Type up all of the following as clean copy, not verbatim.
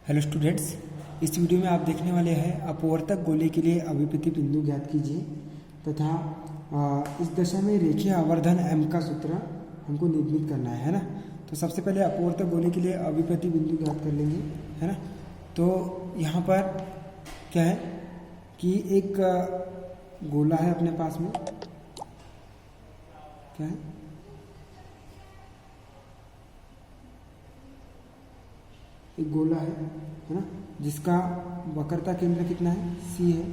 Hello students, इस video में आप देखने वाले हैं अपवर्तक गोले के लिए अभिपति बिंदु ज्ञात कीजिए तथा इस दशा में रेखीय आवर्धन m का सूत्र हमको निर्मित करना है ना। तो सबसे पहले अपवर्तक गोले के लिए अभिपति बिंदु ज्ञात कर लेंगे, है ना। तो यहाँ पर क्या है कि एक गोला है अपने पास में, क्या है, एक गोला है ना, जिसका वक्रता केंद्र कितना है, C है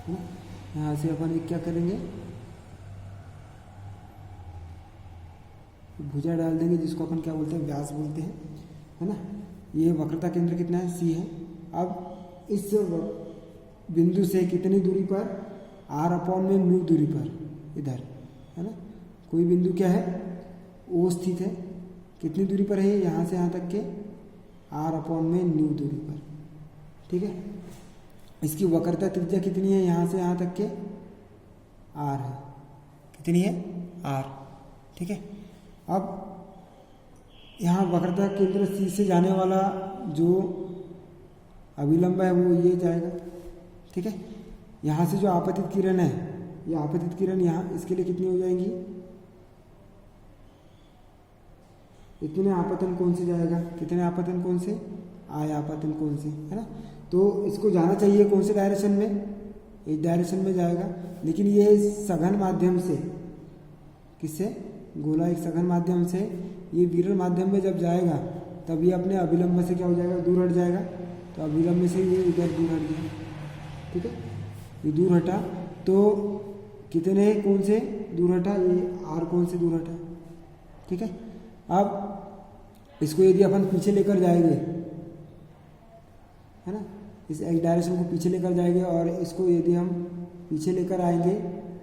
ना। यहाँ से अपन एक क्या करेंगे, भुजा डाल देंगे जिसको अपन क्या बोलते हैं, व्यास बोलते हैं, है ना। ये वक्रता केंद्र कितना है, C है। अब इस बिंदु से कितनी दूरी पर, r/μ दूरी पर, इधर, है ना। कोई बिंदु क्या है, O स्थित है, कितनी दूरी पर है, यहाँ से यहाँ तक के r/μ दूरी पर, ठीक है। इसकी वक्रता त्रिज्या कितनी है, यहाँ से यहाँ तक के r है, कितनी है, r, ठीक है। अब यहाँ वक्रता केंद्र C से जाने वाला जो अभिलंब है वो ये जाएगा, ठीक है। यहाँ से जो आपतित किरण है, ये आपतित किरण यहाँ इसके लिए कितनी हो जाएंगी, इतने आपतन कोण से जाएगा, कितने आपतन कोण से, आय आपतन कोण से, है ना। तो इसको जाना चाहिए कौन से डायरेक्शन में, इस डायरेक्शन में जाएगा, लेकिन ये सघन माध्यम से, किससे, गोला एक सघन माध्यम से, ये विरल माध्यम में जब जाएगा तब ये अपने अभिलंब से क्या हो जाएगा, दूर हट जाएगा। तो अभिलंब से ये इधर दूर हट गया, ठीक है, ये दूर हटा। तो कितने कोण से दूर हटा, ये r कोण से दूर हटा, ठीक है। अब इसको यदि अपन पीछे लेकर जाएंगे, है ना, इस एक डायरेक्शन को पीछे लेकर जाएंगे और इसको यदि हम पीछे लेकर आएंगे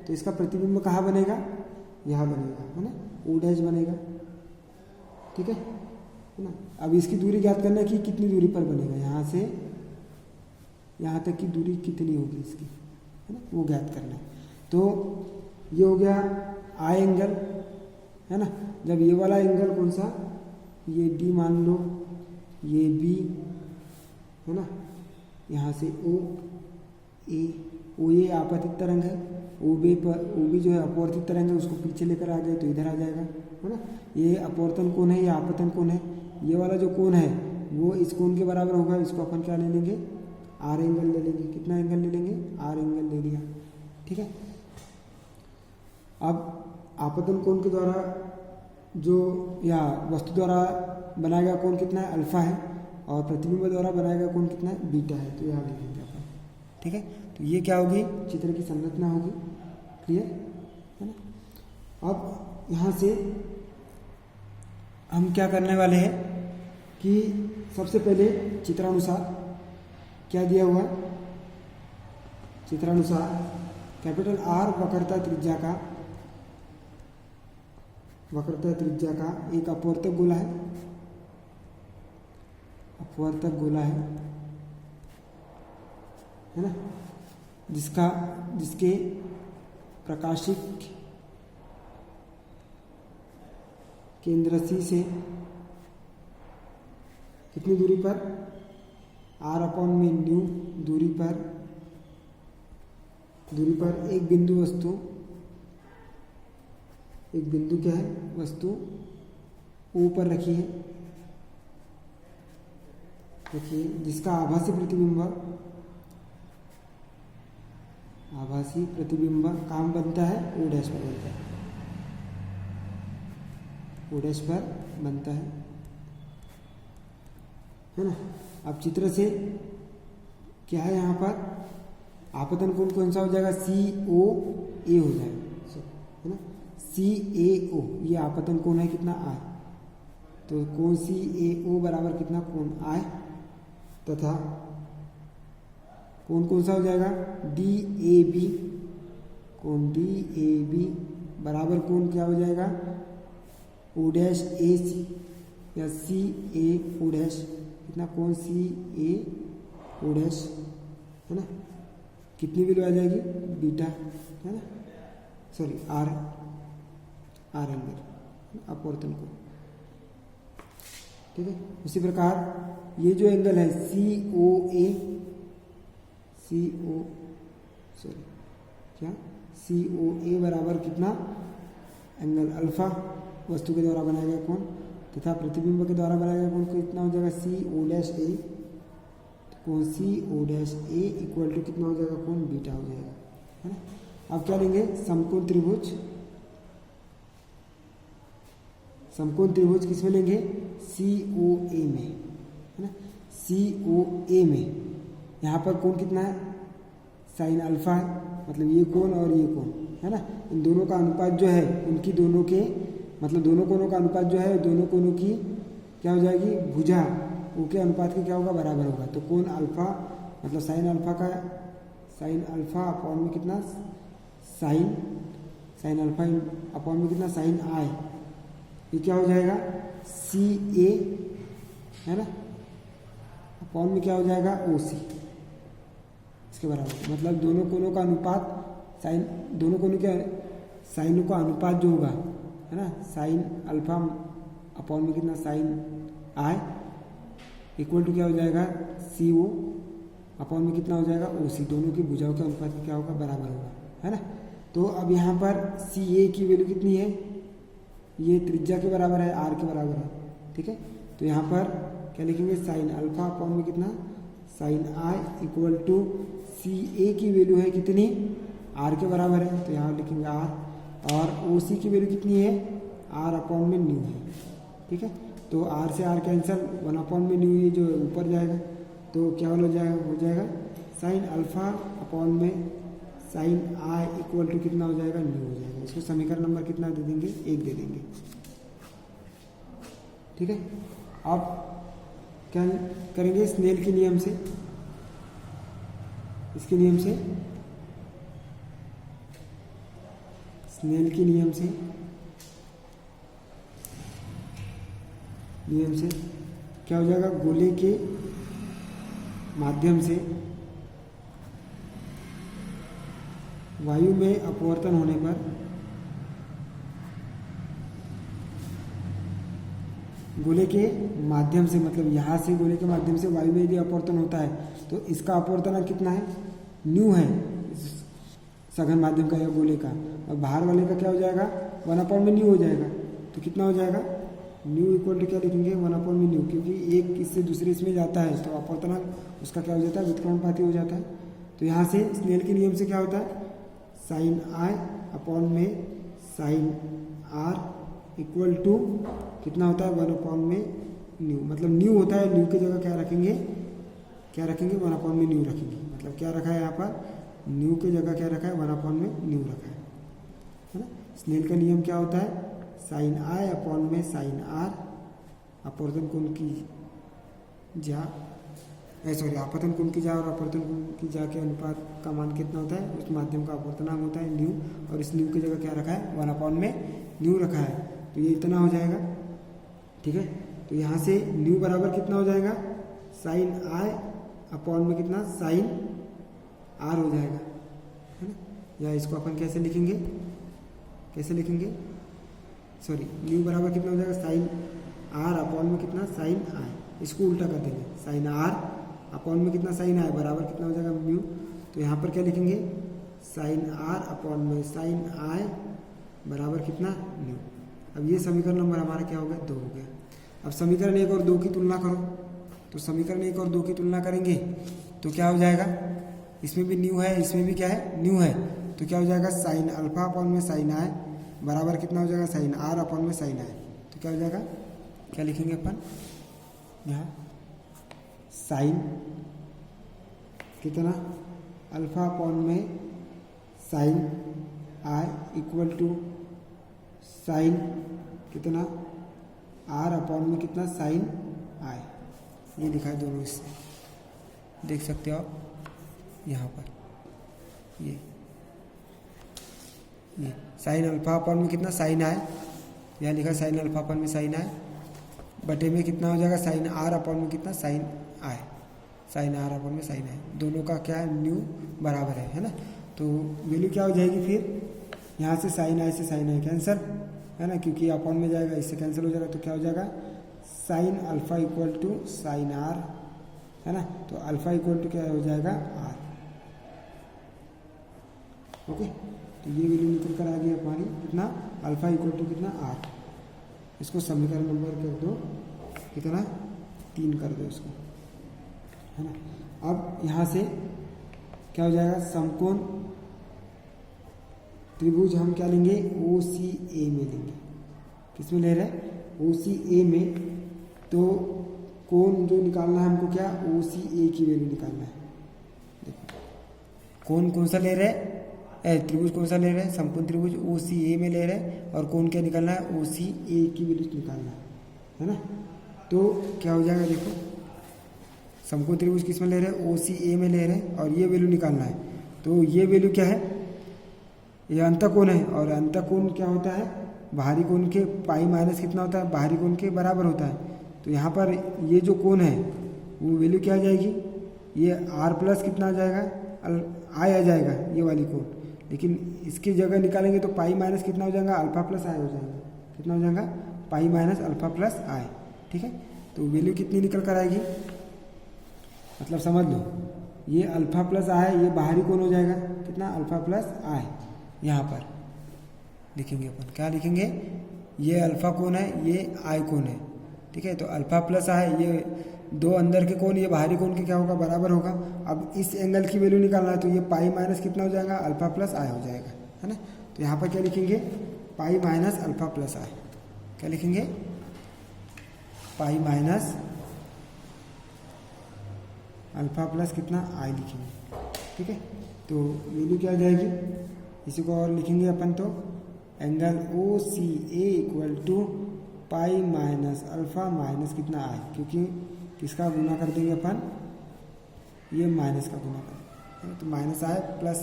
तो इसका प्रतिबिंब कहाँ बनेगा, यहाँ बनेगा, है ना, O' बनेगा, ठीक है ना। अब इसकी दूरी ज्ञात करना है कि कितनी दूरी पर बनेगा, यहाँ से यहाँ तक की दूरी कितनी होगी इसकी, है ना, वो ज्ञात करना है। तो ये हो गया आई एंगल, है ना। जब ये वाला एंगल कौन सा, ये D मान लो, ये B, है ना, यहाँ से O ये आपतित तरंग है, OB जो है अपवर्तित तरंग है, उसको पीछे लेकर आ गए तो इधर आ जाएगा, है ना। ये अपवर्तन कोण है, ये आपतन कोण है, ये वाला जो कोण है वो इस कोण के बराबर होगा। इसको अपन क्या ले लेंगे, R एंगल ले लेंगे। कितना एंगल ले लेंगे, R एंगल ले लिया, ठीक है। अब आपतन कोण के द्वारा जो या वस्तु द्वारा बनाया गया कोण कितना है, अल्फा है, और प्रतिबिंब द्वारा बनाया गया कोण कितना है, बीटा है। तो यहाँ ले लेंगे अपन, ठीक है। तो ये क्या होगी, चित्र की संरचना होगी, क्लियर है ना। अब यहाँ से हम क्या करने वाले हैं कि सबसे पहले चित्रानुसार क्या दिया हुआ है, चित्रानुसार कैपिटल R वक्रता त्रिज्या का एक अपवर्तक गोला है, अपवर्तक गोला है ना, जिसके प्रकाशिक केंद्र C से कितनी दूरी पर, r/μ दूरी पर एक बिंदु वस्तु, एक बिंदु क्या है, वस्तु O पर रखी है, देखिए, जिसका आभासी प्रतिबिंब काम बनता है O' पर बनता है, O' पर बनता है ना। अब चित्र से क्या है, यहाँ पर आपतन कोण कौन सा हो जाएगा, COA हो जाएगा, है ना, CAO, ये आपतन कोण है कितना, I। तो कोण CAO बराबर कितना, कोण I, तथा कोण कौन सा हो जाएगा, DAB, कोण DAB बराबर कोण क्या हो जाएगा, O'AC या CAO', कितना, कोण CAO', है ना। कितनी वैल्यू आ जाएगी, बीटा, है ना, सॉरी R एंगल अपवर्तन को, ठीक है। उसी प्रकार ये जो एंगल है सी ओ ए बराबर कितना, एंगल अल्फा वस्तु के द्वारा बनाया गया कोण तथा प्रतिबिंब के द्वारा बनाया गया कोण कितना हो जाएगा सी ओ डैश ए, कोण C O dash A equal to कितना हो जाएगा, कोण बीटा हो जाएगा, है ना। अब क्या लेंगे, समकोण त्रिभुज। समकोण त्रिभुज किसमें लेंगे, सी ओ ए में, है ना। सी ओ ए में यहाँ पर कोण कितना है, साइन अल्फा है, मतलब ये कोण और ये कोण, है ना। इन दोनों का अनुपात जो है उनकी दोनों के मतलब दोनों कोणों का अनुपात जो है दोनों कोणों की क्या हो जाएगी, भुजा के अनुपात के क्या होगा, बराबर होगा। तो कोण अल्फा मतलब साइन अल्फा अपॉन में कितना, साइन अल्फा अपॉन में कितना, साइन आई, ये क्या हो जाएगा सी ए, है ना, अपॉन में क्या हो जाएगा ओ सी, इसके बराबर। मतलब दोनों कोणों का अनुपात दोनों कोणों के साइनों का अनुपात जो होगा, है ना, साइन अल्फा अपॉन में कितना, साइन आई इक्वल टू क्या हो जाएगा, सी ओ अपॉन में कितना हो जाएगा, ओ सी। दोनों की भुजाओं के अनुपात क्या होगा, बराबर होगा, है ना। तो अब यहाँ पर सी ए की वैल्यू कितनी है, ये त्रिज्या के बराबर है, आर के बराबर है, ठीक है। तो यहाँ पर क्या लिखेंगे, साइन अल्फा अपॉन में कितना, साइन आई इक्वल टू सी ए की वैल्यू है कितनी, आर के बराबर है, तो यहाँ लिखेंगे आर, और ओ सी की वैल्यू कितनी है, आर अपॉन में न्यू है, ठीक है। तो आर से आर कैंसिल, 1 अपॉन में न्यू ये जो ऊपर जाएगा, तो क्या हो जाएगा साइन अल्फा अपॉन में साइन आई इक्वल टू कितना हो जाएगा, न्यू हो जाएगा। इसको समीकरण नंबर कितना दे देंगे, 1 दे देंगे, ठीक है। अब क्या करेंगे, स्नेल के नियम से, इसके नियम से, स्नेल के नियम से क्या हो जाएगा, गोले के माध्यम से वायु में अपवर्तन होने पर गोले के माध्यम से, मतलब यहाँ से गोले के माध्यम से वायु में यदि अपवर्तन होता है तो इसका अपवर्तनांक कितना है, न्यू है, सघन माध्यम का या गोले का, और बाहर वाले का क्या हो जाएगा, 1 अपॉन में न्यू हो जाएगा। तो कितना हो जाएगा, न्यू इक्वल टू क्या लिखेंगे, 1 अपॉन में न्यू, क्योंकि एक इससे दूसरे इसमें जाता है तो अपवर्तनांक उसका क्या हो जाता है, व्युत्क्रमानुपाती हो जाता है। तो यहाँ से स्नेल के नियम से क्या होता है, साइन आई अपॉन में साइन आर इक्वल टू कितना होता है, 1 अपॉन में न्यू, मतलब न्यू होता है, न्यू की जगह क्या रखेंगे 1 अपॉन में न्यू रखेंगे। मतलब क्या रखा है यहाँ पर, न्यू की जगह क्या रखा है, 1 अपॉन में न्यू रखा है ना। स्नेल का नियम क्या होता है, साइन आई अपॉन में साइन आर, अपवर्तन कोण की जा, अपवर्तन कोण की जा और अपवर्तन कोण की जा के अनुपात का मान कितना होता है, उस माध्यम का अपवर्तनांक होता है न्यू, और इस न्यू की जगह क्या रखा है, 1 अपॉन में न्यू रखा है, तो ये इतना हो जाएगा, ठीक है। तो यहाँ से न्यू बराबर कितना हो जाएगा, साइन आई अपॉन में कितना, साइन आर हो जाएगा, है ना। या इसको अपन कैसे लिखेंगे, सॉरी, न्यू बराबर कितना हो जाएगा, साइन आर अपॉन में कितना, साइन आई, इसको उल्टा कर देंगे, साइन आर अपॉन में कितना, साइन आई बराबर कितना हो जाएगा, न्यू। तो यहाँ पर क्या लिखेंगे, साइन आर अपॉन में साइन आई बराबर कितना, न्यू। अब ये समीकरण नंबर हमारा क्या हो गया, 2 हो गया। अब समीकरण 1 और 2 की तुलना करो, तो समीकरण 1 और 2 की तुलना करेंगे तो क्या हो जाएगा, इसमें भी न्यू है, इसमें भी क्या है, न्यू है, तो क्या हो जाएगा, साइन अल्फा अपॉन में साइन आई बराबर कितना हो जाएगा, साइन आर अपॉन में साइन आई। तो क्या हो जाएगा, क्या लिखेंगे अपन यहाँ, साइन कितना अल्फा अपॉन में sine i equal to sine कितना आर अपॉन में कितना, साइन आई, ये लिखा है दोनों, इससे देख सकते हो आप यहाँ पर, ये साइन अल्फा अपॉन में कितना, साइन आई, यहाँ लिखा साइन अल्फा अपॉन में साइन आई बटे में कितना हो जाएगा, साइन आर अपॉन में कितना, sine i, sine r upon में साइन आई, दोनों का क्या है, न्यू बराबर है ना। तो वैल्यू क्या हो जाएगी फिर, यहाँ से साइन आई कैंसिल, है ना, क्योंकि अपॉन में जाएगा, इससे कैंसिल हो जाएगा, तो क्या हो जाएगा, sine alpha equal to sine r, है ना। तो अल्फा इक्वल टू क्या हो जाएगा, आर। ओके, तो ये वैल्यू निकल कर आ गई हमारी कितना, अल्फा इक्वल टू कितना, आर। इसको समीकरण नंबर कर दो कितना, 3 कर दो इसको, है ना। अब यहाँ से क्या हो जाएगा, समकोण त्रिभुज हम क्या लेंगे, ओ सी ए में लेंगे। किस में ले रहे हैं, ओ सी ए में। तो कोण जो निकालना है हमको, क्या, ओ सी ए की वैल्यू निकालना है। देखो कोण कौन सा ले रहे हैं, त्रिभुज कौन सा ले रहे हैं, समकोण त्रिभुज ओ सी ए में ले रहे हैं, और कोण क्या निकालना है, ओ सी ए की वैल्यू निकालना है ना। तो क्या हो जाएगा, देखो समकोण त्रिभुज किस में ले रहे हैं, ओ सी ए में ले रहे हैं, और ये वैल्यू निकालना है। तो ये वैल्यू क्या है, ये अंतःकोण है, और अंतःकोण क्या होता है, बाहरी कोण के पाई माइनस कितना होता है, बाहरी कोण के बराबर होता है। तो यहाँ पर ये जो कोण है वो वैल्यू क्या आ जाएगी, ये आर प्लस कितना आ जाएगा, आई आ जाएगा ये वाली कोण। लेकिन इसकी जगह निकालेंगे तो पाई माइनस कितना हो जाएगा, अल्फा प्लस आई हो जाएगा। कितना हो जाएगा, पाई माइनस अल्फा प्लस आई। ठीक है, तो वैल्यू कितनी निकल कर आएगी, मतलब समझ लो, ये अल्फा प्लस आई, ये बाहरी कोण हो जाएगा कितना, अल्फा प्लस आई। यहाँ पर लिखेंगे अपन, क्या लिखेंगे, ये अल्फा कोण है, ये आई कोण है। ठीक है, तो अल्फा प्लस आई, ये दो अंदर के कोण, ये बाहरी कोण के क्या होगा, बराबर होगा। अब इस एंगल की वैल्यू निकालना है, तो ये पाई माइनस कितना हो जाएगा, अल्फा प्लस आई हो जाएगा, है ना। तो यहाँ पर क्या लिखेंगे, पाई माइनस अल्फा प्लस आई। क्या लिखेंगे, पाई माइनस अल्फा प्लस कितना, आई लिखेंगे। ठीक है, तो वैल्यू क्या आ जाएगी, इसी को और लिखेंगे अपन, तो angle O C A equal to pi minus alpha minus कितना आई, क्योंकि किसका गुना कर देंगे अपन, ये माइनस का गुना कर, तो माइनस आए प्लस,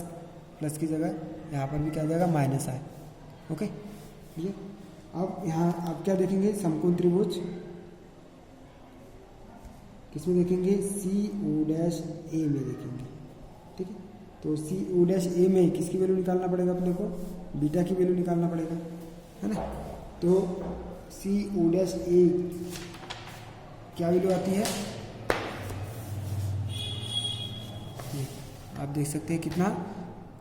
प्लस की जगह यहाँ पर भी क्या आ जाएगा, माइनस आए। ओके, ठीक है। अब यहाँ आप क्या देखेंगे, समकोण त्रिभुज किसमें देखेंगे, सी ओ डैश ए में देखेंगे। ठीक है, तो सी ओ डैश ए में किसकी वैल्यू निकालना पड़ेगा अपने को, बीटा की वैल्यू निकालना पड़ेगा, है ना। तो सी ओ डैश ए क्या वैल्यू आती है, आप देख सकते हैं कितना,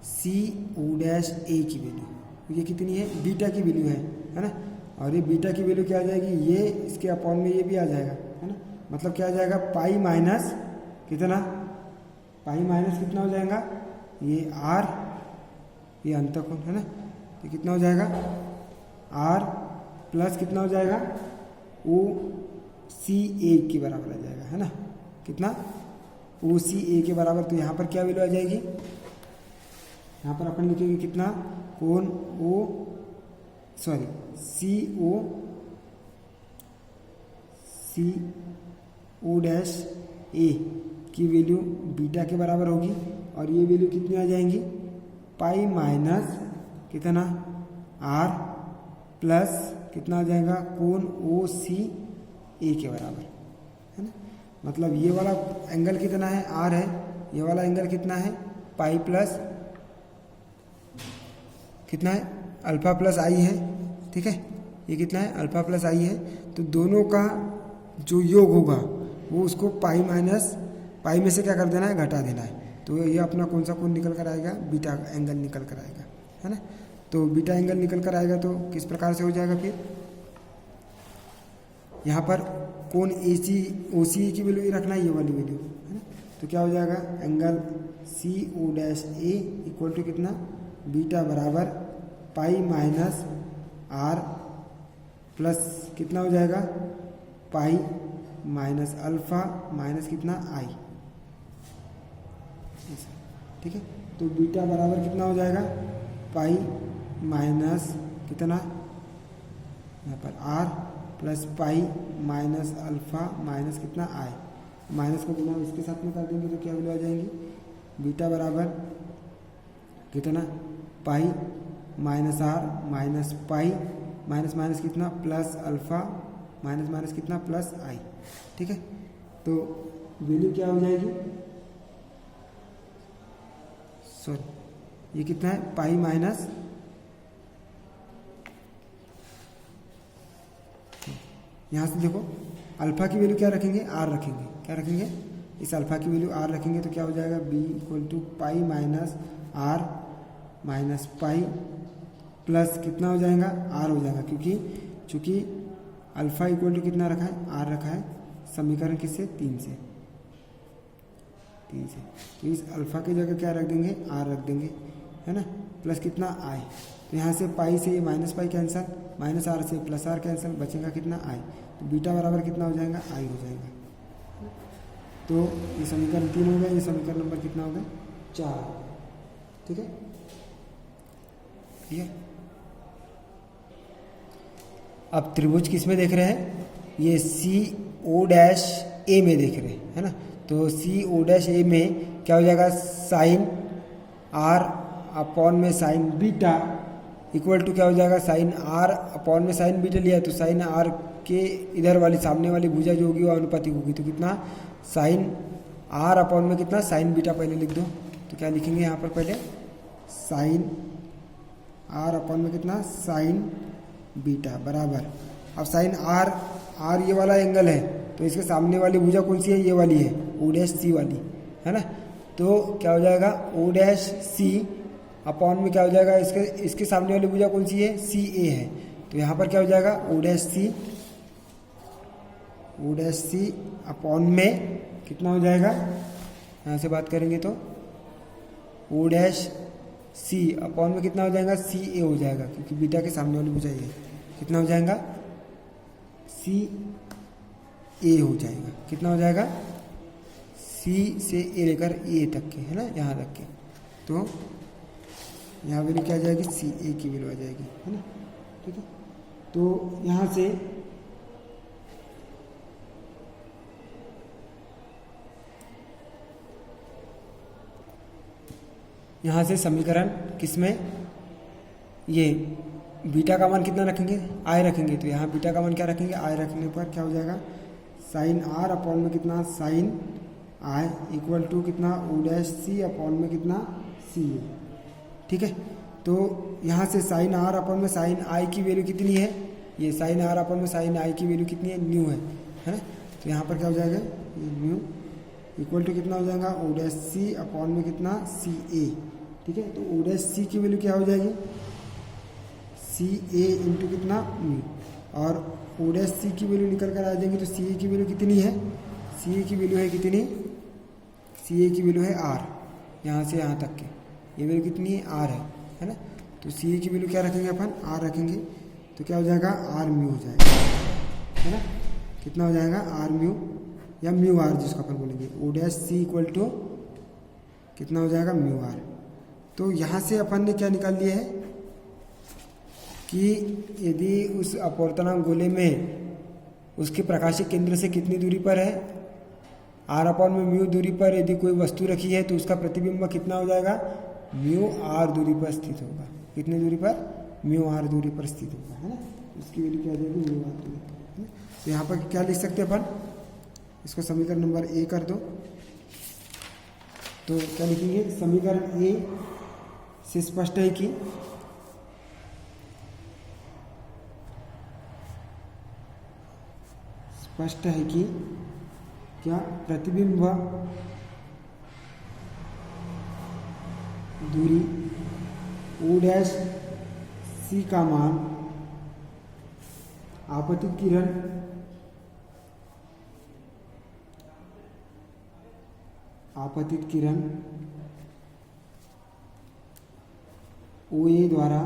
सी ओ डैश ए की वैल्यू, ये कितनी है, बीटा की वैल्यू है ना। और ये बीटा की वैल्यू क्या आ जाएगी, ये इसके अपॉन में ये भी आ जाएगा, है ना। मतलब क्या आ जाएगा, पाई माइनस कितना, पाई माइनस कितना हो जाएगा, ये आर, ये अंतःकोण है ना, तो कितना हो जाएगा, आर प्लस कितना हो जाएगा, ओ सी ए के बराबर आ जाएगा, है ना। कितना, ओ सी ए के बराबर। तो यहाँ पर क्या वैल्यू आ जाएगी, यहाँ पर अपन लिखेंगे कितना, कोण सी ओ डैश ए की वैल्यू बीटा के बराबर होगी, और ये वैल्यू कितनी आ जाएंगी, पाई माइनस कितना, आर प्लस कितना आ जाएगा, कोण ओ सी ए के बराबर, है ना। मतलब ये वाला एंगल कितना है, आर है, ये वाला एंगल कितना है, पाई प्लस कितना है, अल्फा प्लस आई है। ठीक है, ये कितना है, अल्फा प्लस आई है। तो दोनों का जो योग होगा वो उसको पाई माइनस पाई में से क्या कर देना है, घटा देना है। तो ये अपना कौन सा कोण निकल कर आएगा, बीटा एंगल निकल कर आएगा, है ना। तो बीटा एंगल निकल कर आएगा, तो किस प्रकार से हो जाएगा, फिर यहाँ पर कोण ए सी ओ सी ए की वैल्यू रखना है, ये वाली वैल्यू, है ना। तो क्या हो जाएगा, angle C O dash A equal to कितना, बीटा बराबर पाई माइनस आर प्लस कितना हो जाएगा, पाई माइनस अल्फा माइनस कितना, आई। ठीक है, तो बीटा बराबर कितना हो जाएगा, पाई माइनस कितना, यहाँ पर r plus pi minus alpha minus कितना, आई। माइनस को गुना इसके साथ में कर देंगे तो क्या वैल्यू आ जाएंगी, बीटा बराबर कितना, pi minus r minus pi minus minus कितना, प्लस अल्फा माइनस माइनस कितना, प्लस आई। ठीक है, तो वैल्यू क्या हो जाएगी, सॉरी ये कितना है, पाई माइनस यहाँ से देखो अल्फा की वैल्यू क्या रखेंगे, आर रखेंगे। क्या रखेंगे, इस अल्फा की वैल्यू आर रखेंगे तो क्या हो जाएगा, b equal to pi minus r minus pi plus कितना हो जाएगा, आर हो जाएगा, क्योंकि चूंकि अल्फा इक्वल टू कितना रखा है, आर रखा है। समीकरण किससे, 3 से। तो इस अल्फा की जगह क्या रख देंगे, आर रख देंगे, है ना, प्लस कितना आई। तो यहाँ से पाई से ये minus pi cancel, minus r से प्लस आर कैंसिल, बचेगा कितना, आई। तो बीटा बराबर कितना हो जाएगा, आई हो जाएगा। तो ये समीकरण 3 हो गया, ये समीकरण नंबर कितना हो गया, 4। ठीक है, ठीक। अब त्रिभुज किस में देख रहे हैं, ये सी ओ डैश ए में देख रहे हैं, है ना। तो सी ओ डैश ए में क्या हो जाएगा, साइन आर अपॉन में साइन बीटा इक्वल टू क्या हो जाएगा, साइन आर अपॉन में साइन बीटा लिया तो साइन आर के इधर वाली सामने वाली भुजा जो होगी वो अनुपातिक होगी। तो कितना, साइन आर अपॉन में कितना, साइन बीटा पहले लिख दो। तो क्या लिखेंगे यहाँ पर, पहले साइन आर अपॉन में कितना, साइन बीटा बराबर। अब साइन आर, आर ये वाला एंगल है तो इसके सामने वाली भुजा कौन सी है, ये वाली है, ओ डैश सी वाली, है ना। तो क्या हो जाएगा, ओ डैश सी अपॉन में क्या हो जाएगा, इसके सामने वाली भुजा कौन सी है, सी ए है। तो यहाँ पर क्या हो जाएगा, ओ डैश सी अपॉन में कितना हो जाएगा, यहाँ से बात करेंगे तो ओ डैश सी अपॉन में कितना हो जाएगा, सी ए हो जाएगा, क्योंकि बीटा के सामने वाली भुजा ये कितना हो जाएगा, सी ए हो जाएगा। कितना हो जाएगा, सी से ए लेकर ए तक के, है ना, यहाँ तक के। तो यहाँ वैल्यू क्या आ जाएगी, सी ए की वैल्यू आ जाएगी, है ना। ठीक है, तो यहाँ से समीकरण किसमें, ये बीटा का मान कितना रखेंगे, आई रखेंगे। तो यहाँ बीटा का मान क्या रखेंगे, आई रखने पर क्या हो जाएगा, साइन आर अपॉन में कितना, साइन आई इक्वल टू कितना, ओ डैश सी अपॉन में कितना, सी ए। ठीक है, तो यहाँ से साइन आर अपॉन में साइन आई की वैल्यू कितनी है, ये साइन आर अपॉन में साइन आई की वैल्यू कितनी है, न्यू है ना। तो यहाँ पर क्या हो जाएगा, ये न्यू इक्वल टू कितना हो जाएगा, ओ डैश सी अपॉन में कितना, सी ए। ठीक है, तो ओ डैश सी की वैल्यू क्या हो जाएगी, सी ए इंटू कितना, न्यू, और ओ डैश सी की वैल्यू निकल कर आ जाएंगी। तो सी ए की वैल्यू कितनी है, सी ए की वैल्यू है कितनी, सी ए की वैल्यू है आर, यहाँ से यहाँ तक के ये वैल्यू कितनी है, आर है ना। तो सी ए की वैल्यू क्या रखेंगे अपन, आर रखेंगे। तो क्या हो जाएगा, आर म्यू हो जाएगा, है ना। कितना हो जाएगा, आर म्यू या म्यू आर जिसको अपन बोलेंगे, O dash C equal to कितना हो जाएगा, म्यू आर। तो यहाँ से अपन ने क्या निकाल लिया है कि यदि उस अपवर्तनांक गोले में उसके प्रकाशिक केंद्र से कितनी दूरी पर है, आर अपॉन में म्यू दूरी पर यदि कोई वस्तु रखी है तो उसका प्रतिबिंब कितना हो जाएगा, म्यू आर दूरी पर स्थित होगा। कितनी दूरी पर, म्यू आर दूरी पर स्थित होगा, है ना। उसकी वैल्यू क्या आ जाएगी, म्यू आर दूरी, है ना। तो यहाँ पर क्या लिख सकते हैं अपन, इसको समीकरण नंबर ए कर दो। तो क्या लिखेंगे, समीकरण ए से स्पष्ट है कि क्या प्रतिबिंब दूरी ओ डैश सी का मान आपतित किरण ओ ए द्वारा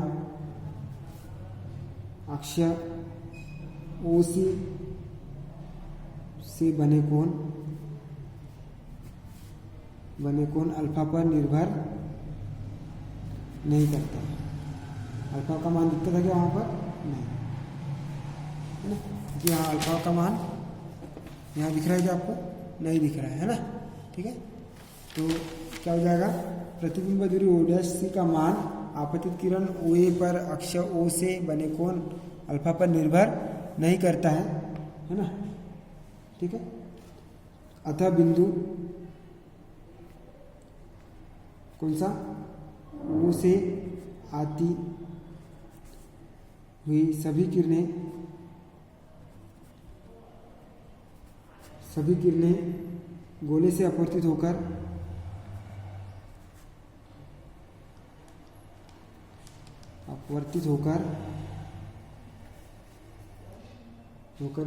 अक्ष ओ से बने कोण अल्फा पर निर्भर नहीं करता। अल्फा का मान दिखता था क्या वहाँ पर, नहीं, है ना, क्योंकि यहाँ अल्फा का मान यहाँ दिख रहा है क्या आपको, नहीं दिख रहा है ना। ठीक है, तो क्या हो जाएगा, प्रतिबिंब दूरी ओ डैश सी का मान आपतित किरण ओ ए पर अक्ष ओ से बने कोण अल्फा पर निर्भर नहीं करता है ना। ठीक है, अतः बिंदु कौन सा, ओ से आती हुई सभी किरणें सभी किरणें गोले से अपवर्तित होकर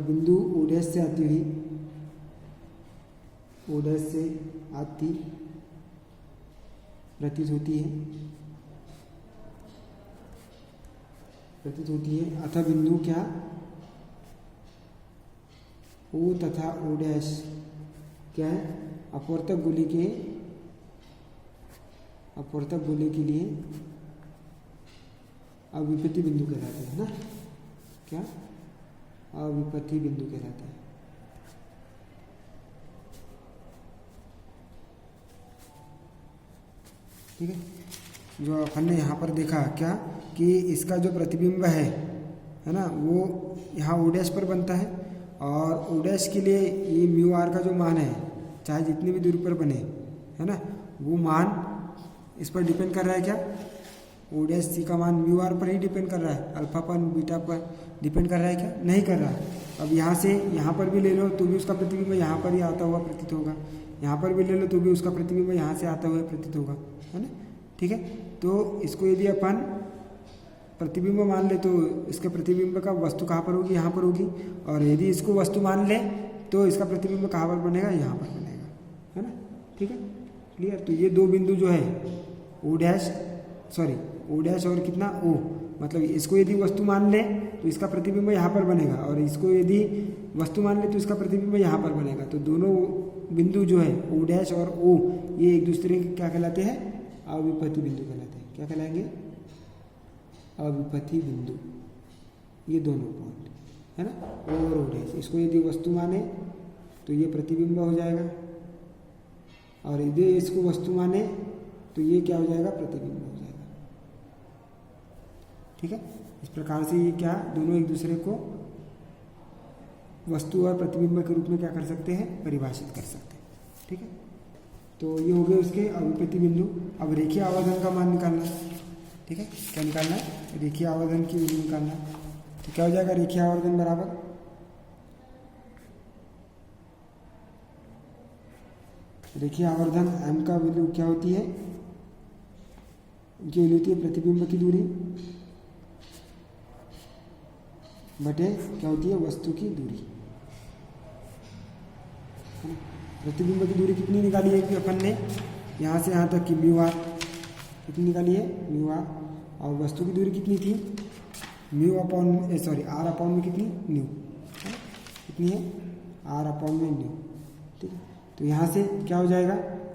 बिंदु O डैश से आती हुई प्रतीत होती है अतः बिंदु क्या O तथा O डैश क्या है, अपवर्तक गोले के लिए अविपति बिंदु कहलाते हैं ना, क्या अविपति बिंदु कहलाते हैं। ठीक है, जो अपन ने यहाँ पर देखा क्या कि इसका जो प्रतिबिंब है ना, वो यहाँ O डैश पर बनता है और O डैश के लिए ये म्यू आर का जो मान है, चाहे जितनी भी दूरी पर बने, है ना, वो मान इस पर डिपेंड कर रहा है क्या, O डैश सी का मान म्यू आर पर ही डिपेंड कर रहा है, अल्फा पर बीटा पर डिपेंड कर रहा है क्या, नहीं कर रहा है। अब यहाँ से यहाँ पर भी ले लो तो भी उसका प्रतिबिंब यहाँ पर ही आता हुआ प्रतीत होगा, यहाँ पर भी ले लो तो भी उसका प्रतिबिंब यहाँ से आता हुआ प्रतीत होगा, है ना। ठीक है, तो इसको यदि अपन प्रतिबिंब मान ले तो इसके प्रतिबिंब का वस्तु कहाँ पर होगी, यहाँ पर होगी, और यदि इसको वस्तु मान ले तो इसका प्रतिबिंब कहाँ पर बनेगा, यहाँ पर बनेगा, है ना। ठीक है, क्लियर। तो ये दो बिंदु जो है O डैश और कितना O, मतलब इसको यदि वस्तु मान ले तो इसका प्रतिबिंब यहाँ पर बनेगा, और इसको यदि वस्तु मान ले तो इसका प्रतिबिंब यहाँ पर बनेगा। तो दोनों बिंदु जो है O डैश और O, ये एक दूसरे के क्या कहलाते हैं, अविपति बिंदु कहलाते हैं। क्या कहलाएंगे, अविपति बिंदु, ये दोनों पॉइंट, है ना, O और O डैश। इसको यदि वस्तु माने तो ये प्रतिबिंब हो जाएगा, और यदि इसको वस्तु माने तो ये क्या हो जाएगा, प्रतिबिंब हो जाएगा। ठीक है, इस प्रकार से ये क्या दोनों एक दूसरे को वस्तु और प्रतिबिंब के रूप में क्या कर सकते हैं, परिभाषित कर सकते हैं। ठीक है, तो ये हो गए उसके अविपति बिंदु। अब रेखीय आवर्धन का मान निकालना। ठीक है, क्या निकालना है, रेखीय आवर्धन की वैल्यू निकालना। तो क्या हो जाएगा, रेखीय आवर्धन बराबर रेखीय आवर्धन m का वैल्यू क्या होती है, इनकी वैल्यू होती है प्रतिबिंब की दूरी बटे क्या होती है, वस्तु की दूरी। प्रतिबिंब की दूरी कितनी निकाली है कि अपन ने यहाँ से यहाँ तक की म्यू आर कितनी निकाली है, म्यू आर, और वस्तु की दूरी कितनी थी, आर अपॉन में कितनी, न्यू, कितनी है, आर अपॉन में न्यू। ठीक है, तो यहाँ से क्या हो जाएगा,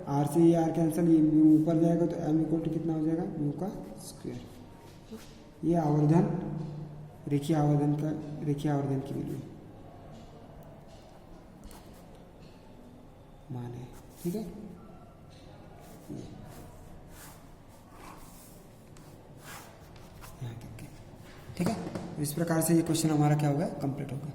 आर से ये आर कैंसिल, ये म्यू ऊपर जाएगा तो एम इक्वल टू कितना हो जाएगा, म्यू का स्क्वायर। ये आवर्धन रेखीय आवर्धन की वैल्यू मान है। ठीक है, यहाँ तक के। ठीक है, इस प्रकार से ये क्वेश्चन हमारा क्या होगा, कंप्लीट होगा।